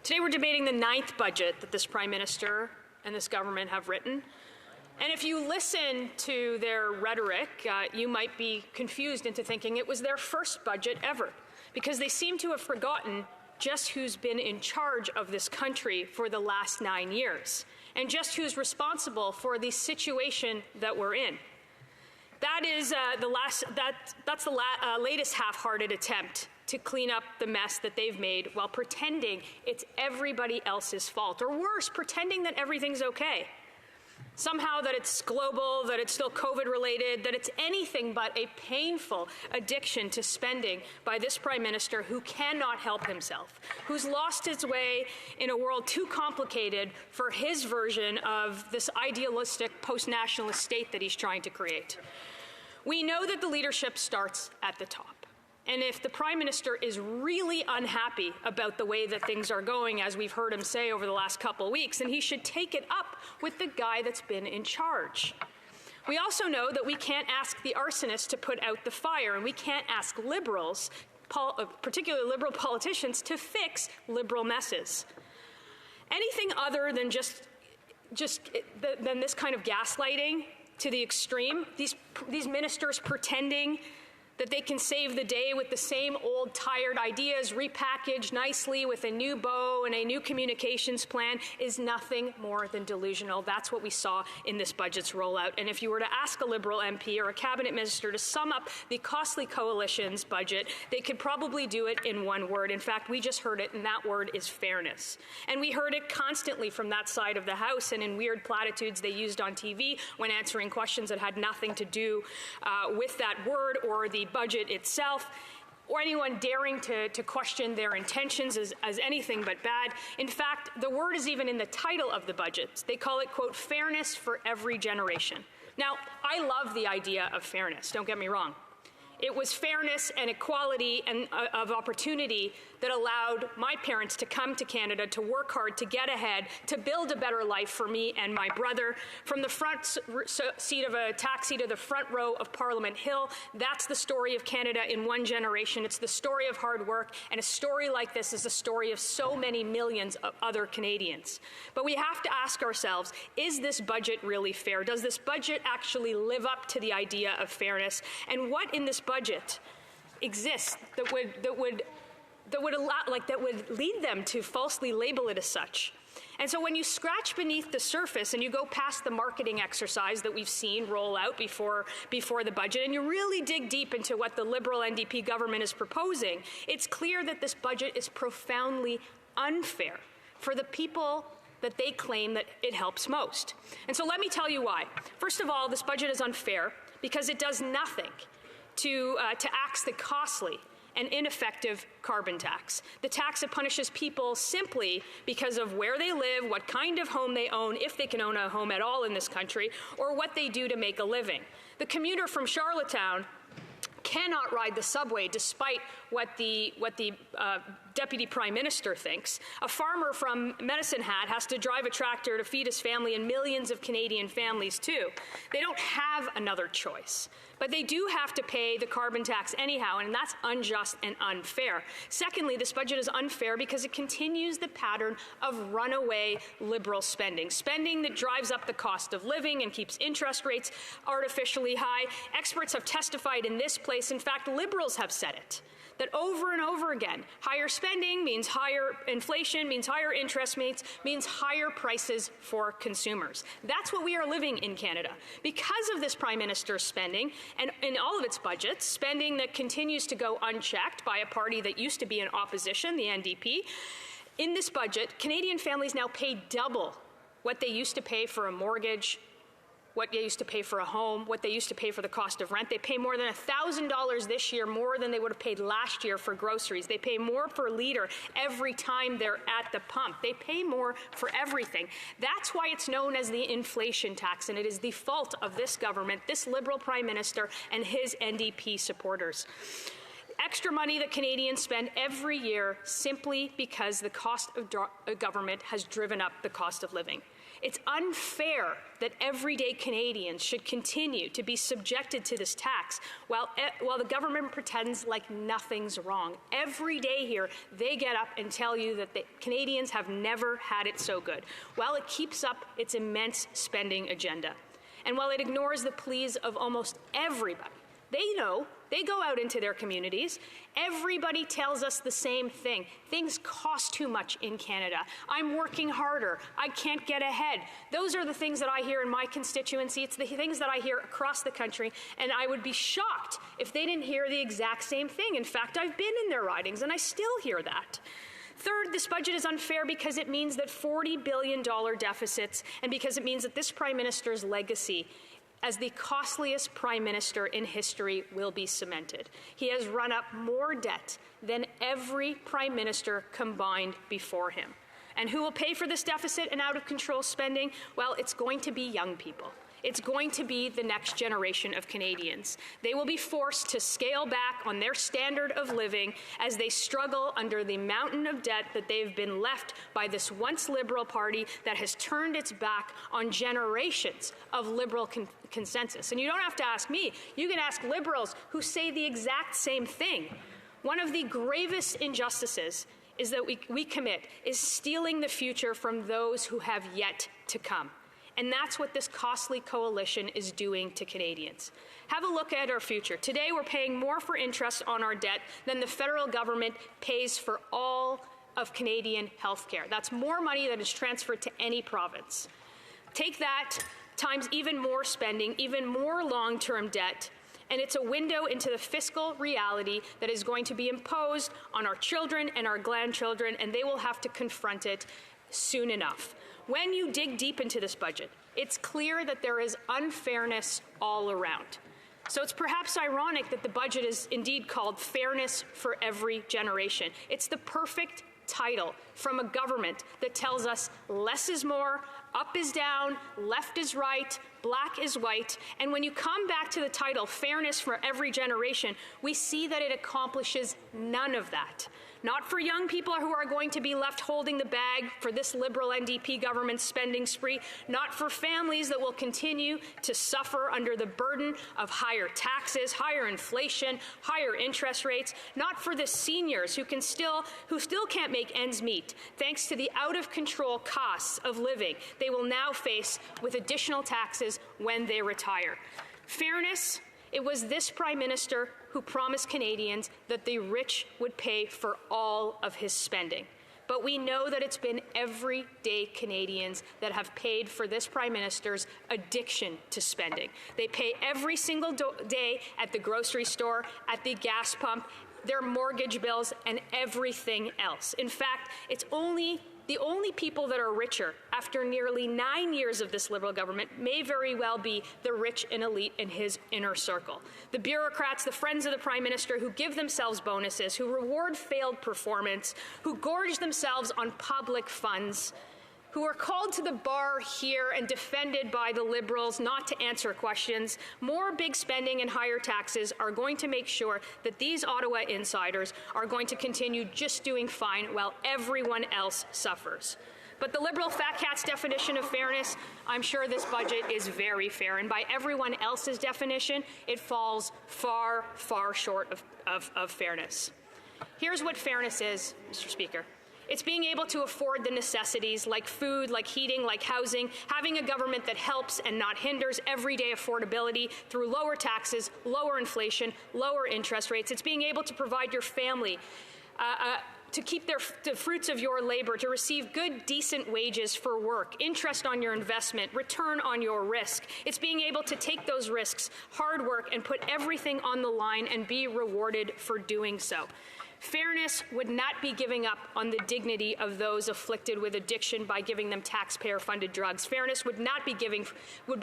Today we're debating the 9th budget that this Prime Minister and this government have written. And if you listen to their rhetoric, you might be confused into thinking it was their first budget ever, because they seem to have forgotten just who's been in charge of this country for the last 9 years, and just who's responsible for the situation that we're in. That is that's the latest half-hearted attempt to clean up the mess that they've made while pretending it's everybody else's fault, or worse, pretending that everything's okay. Somehow that it's global, that it's still COVID-related, that it's anything but a painful addiction to spending by this Prime Minister who cannot help himself, who's lost his way in a world too complicated for his version of this idealistic post-nationalist state that he's trying to create. We know that the leadership starts at the top. And if the Prime Minister is really unhappy about the way that things are going, as we've heard him say over the last couple of weeks, then he should take it up with the guy that's been in charge. We also know that we can't ask the arsonist to put out the fire, and we can't ask Liberals, particularly Liberal politicians, to fix Liberal messes. Anything other than than this kind of gaslighting to the extreme, these ministers pretending that they can save the day with the same old tired ideas repackaged nicely with a new bow and a new communications plan, is nothing more than delusional. That's what we saw in this budget's rollout. And if you were to ask a Liberal MP or a cabinet minister to sum up the costly coalition's budget, they could probably do it in one word. In fact, we just heard it, and that word is fairness. And we heard it constantly from that side of the House, and in weird platitudes they used on TV when answering questions that had nothing to do with that word or the budget itself, or anyone daring to question their intentions as anything but bad. In fact, the word is even in the title of the budget. They call it, quote, fairness for every generation. Now, I love the idea of fairness, don't get me wrong. It was fairness and equality and of opportunity that allowed my parents to come to Canada, to work hard, to get ahead, to build a better life for me and my brother. From the front seat of a taxi to the front row of Parliament Hill, that's the story of Canada in one generation. It's the story of hard work, and a story like this is the story of so many millions of other Canadians. But we have to ask ourselves, is this budget really fair? Does this budget actually live up to the idea of fairness? And what in this budget exists that would lead them to falsely label it as such? And so when you scratch beneath the surface and you go past the marketing exercise that we've seen roll out before the budget, and you really dig deep into what the Liberal NDP government is proposing, it's clear that this budget is profoundly unfair for the people that they claim that it helps most. And so let me tell you why. First of all, this budget is unfair because it does nothing to axe the costly and ineffective carbon tax, the tax that punishes people simply because of where they live, what kind of home they own, if they can own a home at all in this country, or what they do to make a living. The commuter from Charlottetown cannot ride the subway despite what the Deputy Prime Minister thinks. A farmer from Medicine Hat has to drive a tractor to feed his family, and millions of Canadian families too. They don't have another choice. But they do have to pay the carbon tax anyhow, and that's unjust and unfair. Secondly, this budget is unfair because it continues the pattern of runaway Liberal spending, spending that drives up the cost of living and keeps interest rates artificially high. Experts have testified in this place, in fact, Liberals have said it, that over and over again, higher spending means higher inflation, means higher interest rates, means higher prices for consumers. That's what we are living in Canada. Because of this Prime Minister's spending, and in all of its budgets, spending that continues to go unchecked by a party that used to be in opposition, the NDP, in this budget, Canadian families now pay double what they used to pay for a mortgage, what they used to pay for a home, what they used to pay for the cost of rent. They pay more than $1,000 this year, more than they would have paid last year for groceries. They pay more per liter every time they're at the pump. They pay more for everything. That's why it's known as the inflation tax, and it is the fault of this government, this Liberal Prime Minister, and his NDP supporters. extra money that Canadians spend every year simply because the cost of government has driven up the cost of living. It's unfair that everyday Canadians should continue to be subjected to this tax while the government pretends like nothing's wrong. Every day here, they get up and tell you that the Canadians have never had it so good, while it keeps up its immense spending agenda. And while it ignores the pleas of almost everybody, they know, they go out into their communities. Everybody tells us the same thing. Things cost too much in Canada. I'm working harder. I can't get ahead. Those are the things that I hear in my constituency. It's the things that I hear across the country, and I would be shocked if they didn't hear the exact same thing. In fact, I've been in their ridings, and I still hear that. Third, this budget is unfair because it means that $40 billion deficits, and because it means that this Prime Minister's legacy as the costliest Prime Minister in history will be cemented. He has run up more debt than every Prime Minister combined before him. And who will pay for this deficit and out-of-control spending? Well, it's going to be young people. It's going to be the next generation of Canadians. They will be forced to scale back on their standard of living as they struggle under the mountain of debt that they've been left by this once Liberal Party that has turned its back on generations of Liberal consensus. And you don't have to ask me. You can ask Liberals who say the exact same thing. One of the gravest injustices is that we commit is stealing the future from those who have yet to come. And that's what this costly coalition is doing to Canadians. Have a look at our future. Today, we're paying more for interest on our debt than the federal government pays for all of Canadian health care. That's more money that is transferred to any province. Take that times even more spending, even more long-term debt, and it's a window into the fiscal reality that is going to be imposed on our children and our grandchildren, and they will have to confront it soon enough. When you dig deep into this budget, it's clear that there is unfairness all around. So it's perhaps ironic that the budget is indeed called Fairness for Every Generation. It's the perfect title from a government that tells us less is more, up is down, left is right, black is white. And when you come back to the title, Fairness for Every Generation, we see that it accomplishes none of that. Not for young people who are going to be left holding the bag for this Liberal NDP government's spending spree, not for families that will continue to suffer under the burden of higher taxes, higher inflation, higher interest rates, not for the seniors who still can't make ends meet, thanks to the out-of-control costs of living they will now face with additional taxes when they retire. Fairness. It was this Prime Minister who promised Canadians that the rich would pay for all of his spending. But we know that it's been everyday Canadians that have paid for this Prime Minister's addiction to spending. They pay every single day at the grocery store, at the gas pump, their mortgage bills, and everything else. In fact, the only people that are richer after nearly 9 years of this Liberal government may very well be the rich and elite in his inner circle. The bureaucrats, the friends of the Prime Minister who give themselves bonuses, who reward failed performance, who gorge themselves on public funds, who are called to the bar here and defended by the Liberals not to answer questions. More big spending and higher taxes are going to make sure that these Ottawa insiders are going to continue just doing fine while everyone else suffers. But the Liberal fat cat's definition of fairness, I'm sure this budget is very fair. And by everyone else's definition, it falls far, far short of fairness. Here's what fairness is, Mr. Speaker. It's being able to afford the necessities like food, like heating, like housing, having a government that helps and not hinders everyday affordability through lower taxes, lower inflation, lower interest rates. It's being able to provide your family to keep the fruits of your labor, to receive good, decent wages for work, interest on your investment, return on your risk. It's being able to take those risks, hard work, and put everything on the line and be rewarded for doing so. Fairness would not be giving up on the dignity of those afflicted with addiction by giving them taxpayer-funded drugs. Fairness would be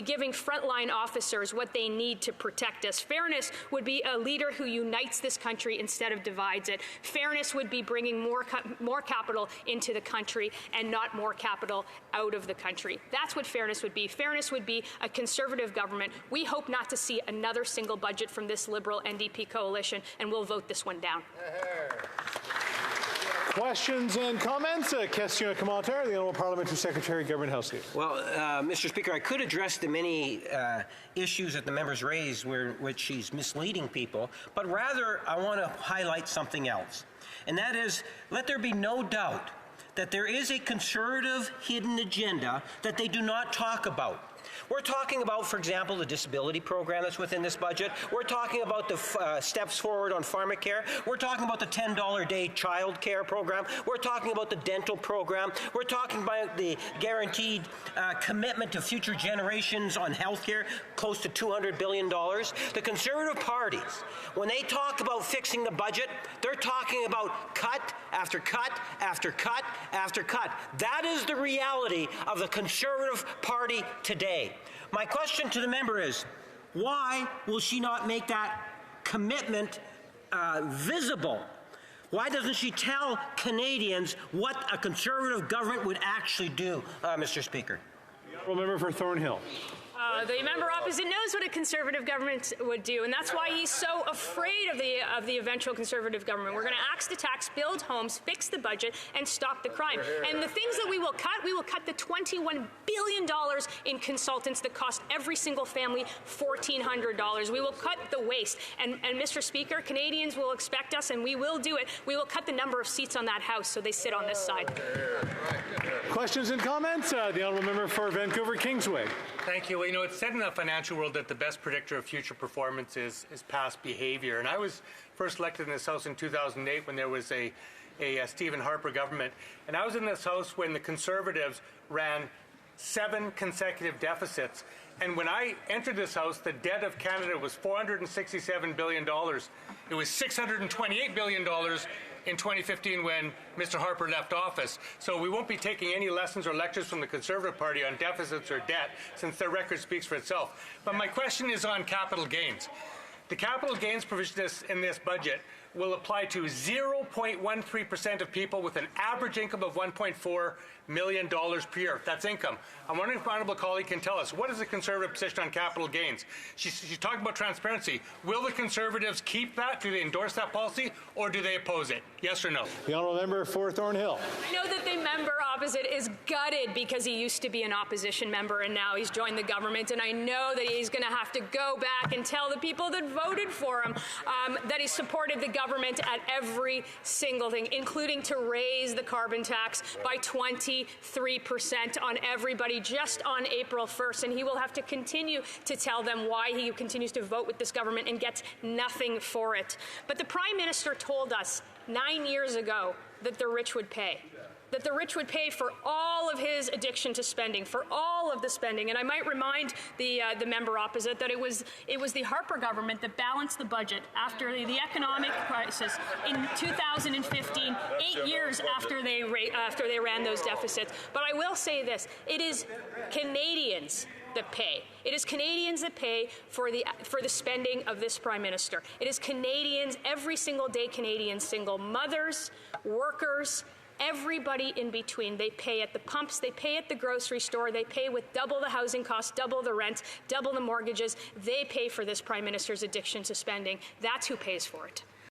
giving frontline officers what they need to protect us. Fairness would be a leader who unites this country instead of divides it. Fairness would be bringing more capital into the country and not more capital out of the country. That's what fairness would be. Fairness would be a Conservative government. We hope not to see another single budget from this Liberal NDP coalition, and we'll vote this one down. Questions and comments? Question or commentaire. The Honourable Parliamentary Secretary, Government House Leader. Well, Mr. Speaker, I could address the many issues that the members raised which she's misleading people, but rather I want to highlight something else. And that is, let there be no doubt that there is a Conservative hidden agenda that they do not talk about. We're talking about, for example, the disability program that's within this budget. We're talking about the steps forward on pharmacare. We're talking about the $10 a day child care program. We're talking about the dental program. We're talking about the guaranteed commitment to future generations on health care, close to $200 billion. The Conservative parties, when they talk about fixing the budget, they're talking about cut after cut after cut after cut. That is the reality of the Conservative Party today. My question to the member is, why will she not make that commitment visible? Why doesn't she tell Canadians what a Conservative government would actually do, Mr. Speaker? The Honourable Member for Thornhill. The member opposite knows what a Conservative government would do, and that's why he's so afraid of the eventual Conservative government. We're going to axe the tax, build homes, fix the budget, and stop the crime. And the things that we will cut the $21 billion in consultants that cost every single family $1,400. We will cut the waste. And Mr. Speaker, Canadians will expect us, and we will do it. We will cut the number of seats on that House so they sit on this side. Questions and comments? The Honourable Member for Vancouver Kingsway. Thank you. Well, you know, it's said in the financial world that the best predictor of future performance is past behavior. And I was first elected in this House in 2008 when there was a Stephen Harper government. And I was in this House when the Conservatives ran 7 consecutive deficits. And when I entered this House, the debt of Canada was $467 billion. It was $628 billion in 2015 when Mr. Harper left office. So we won't be taking any lessons or lectures from the Conservative Party on deficits or debt, since their record speaks for itself. But my question is on capital gains. The capital gains provision in this budget will apply to 0.13% of people with an average income of $1.4 million per year. That's income. I'm wondering if my honourable colleague can tell us, what is the Conservative position on capital gains? She's talking about transparency. Will the Conservatives keep that? Do they endorse that policy, or do they oppose it? Yes or no? The Honourable Member for Thornhill. I know that the member opposite is gutted because he used to be an opposition member and now he's joined the government, and I know that he's going to have to go back and tell the people that voted for him that he supported the government at every single thing, including to raise the carbon tax by 23% on everybody just on April 1st. And he will have to continue to tell them why he continues to vote with this government and gets nothing for it. But the Prime Minister told us 9 years ago that the rich would pay. That the rich would pay for all of his addiction to spending, for all of the spending. And I might remind the member opposite that it was the Harper government that balanced the budget after the economic crisis in 2015, 8 years after they ran those deficits. But I will say this: it is Canadians that pay. It is Canadians that pay for the spending of this Prime Minister. It is Canadians, every single day Canadians, single mothers, workers, everybody in between. They pay at the pumps, they pay at the grocery store, they pay with double the housing costs, double the rent, double the mortgages. They pay for this Prime Minister's addiction to spending. That's who pays for it.